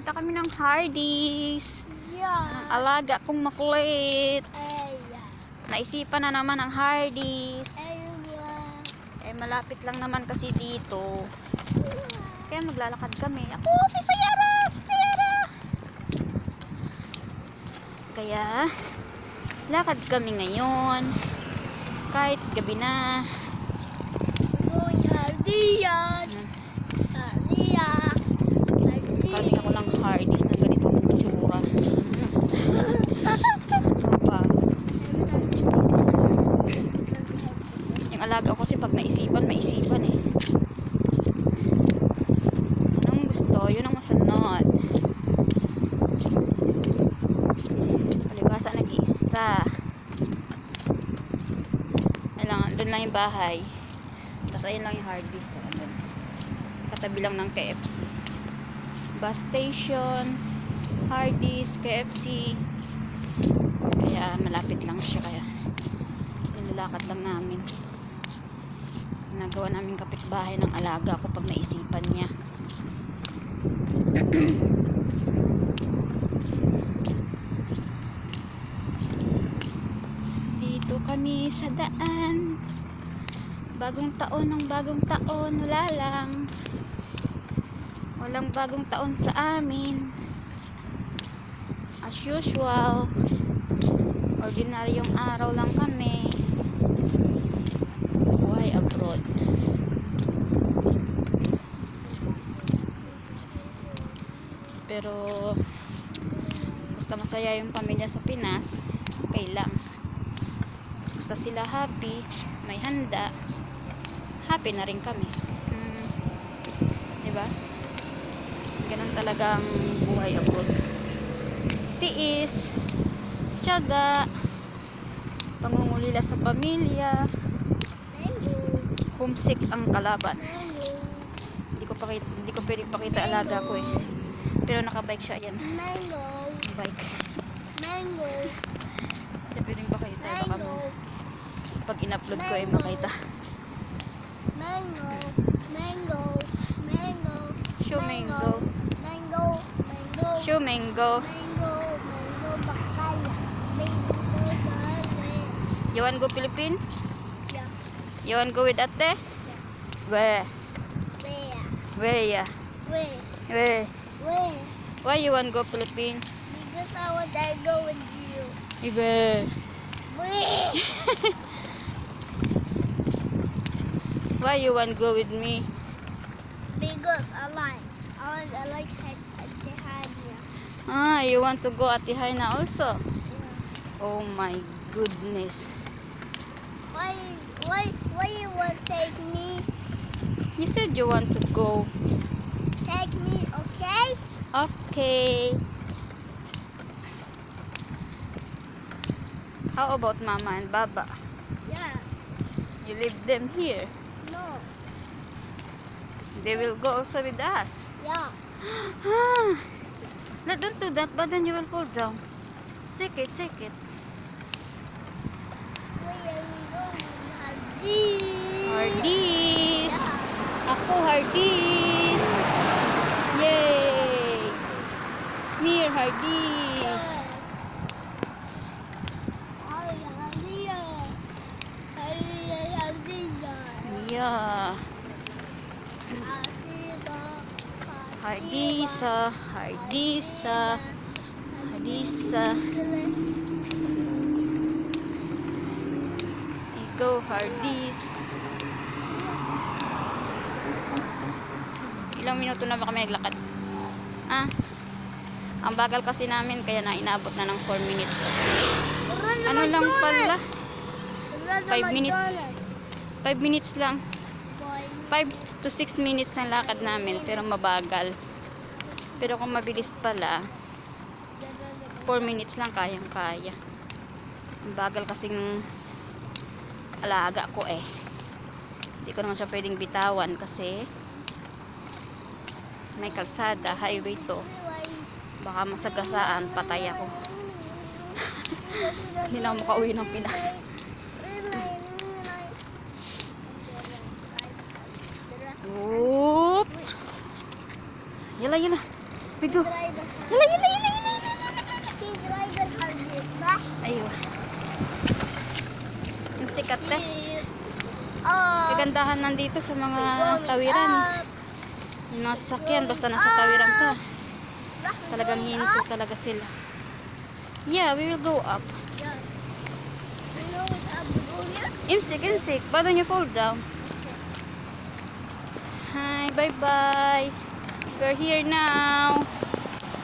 Punta kami ng Hardee's. Yeah. Ang alaga kong makulit. Yeah. Naisipan na naman ang Hardee's. Everyone. Eh, malapit lang naman kasi dito. Kaya maglalakad kami. Ako, si Sayara! Sayara! Kaya, lakad kami ngayon. Kahit gabi na. Going Hardee's. Hardee's. Karating ako ng Hardee's na ganitong tsura. Yung alaga ko kasi pag naisipan, maisipan eh. Anong gusto? Yun ang masunod. Palibasa nag-iisa. Doon lang yung bahay. Tapos ayun lang yung Hardee's. Katabi lang ng KFC. Bus station, Hardee's, KFC. Kaya malapit lang siya. Kaya nilalakad lang namin. Nagawa namin kapitbahay ng alaga ko pag naisipan niya. Dito kami sa daan. Bagong taon ng bagong taon. Wala lang. Walang bagong taon sa amin. As usual. Ordinaryong araw lang kami. Buhay abroad. Pero basta masaya yung pamilya sa Pinas, okay lang. Basta sila happy, may handa, happy na rin kami. Diba? Ganun talagang buhay abroad. Tiis, tiyaga, pangungulila sa pamilya, homesick ang kalaban. Hindi ko pwedeng pakita alaga ko eh. Pero nakabike siya yan. Mango. Bike. Mango. Hindi pwedeng pakita. Baka Mango. pag in-upload ko eh makita. Mango. Mango. Mango. Show mango. Mango. Mango. Show mango. Mango. Mango. Bakal. Mango. Bakal. You want go Philippine? Yeah. You want go with ate? Where? Where? Where? Where? Where? Where? Why you want go Philippine? Because I want to go with you. Where? Where? Why you want go with me? Because I like Tehania. Ah, you want to go at Tihaina also? Oh my goodness. Why you want to take me? You said you want to go. Take me, okay? Okay. How about Mama and Baba? Yeah. You leave them here. No. They will go also with us. Yeah. No, don't do that, but then you will fall down. Check it, check it. Where are we going? Hardee's. Hardee's. Yeah. Ako, Hardee's. Yay! Smear Hardee's. Yeah. Hardee's, Hardee's, Hardee's. Go Hardee's. Ilang minuto na ba kami naglakad? Ah, ang bagal kasi namin kaya na inabot na ng 4 minutes. Ano lang pala? 5 minutes. 5 minutes lang. 5 to 6 minutes ang lakad namin pero mabagal. Pero kung mabilis pala 4 minutes lang kayang-kaya. Ang bagal kasing alaga ko eh. Hindi ko naman siya pwedeng bitawan kasi may kalsada, highway to. Baka masagasaan, patay ako. Hindi na ako makauwi ng Pinas. Oop! Yala, yala. We go. Driver. Yala, yala, yala, yala. He driver hardest, ba? Ayun. Yung sikat eh. Oh. Kagandahan nandito sa mga tawiran. Yung mga sasakyan, basta nasa tawiran ka, talagang hinto talaga sila. Yeah, we will go up. Yeah. You know what I'm doing? Imsik, imsik. Why don't you fall down? Hi, bye-bye. We're here now.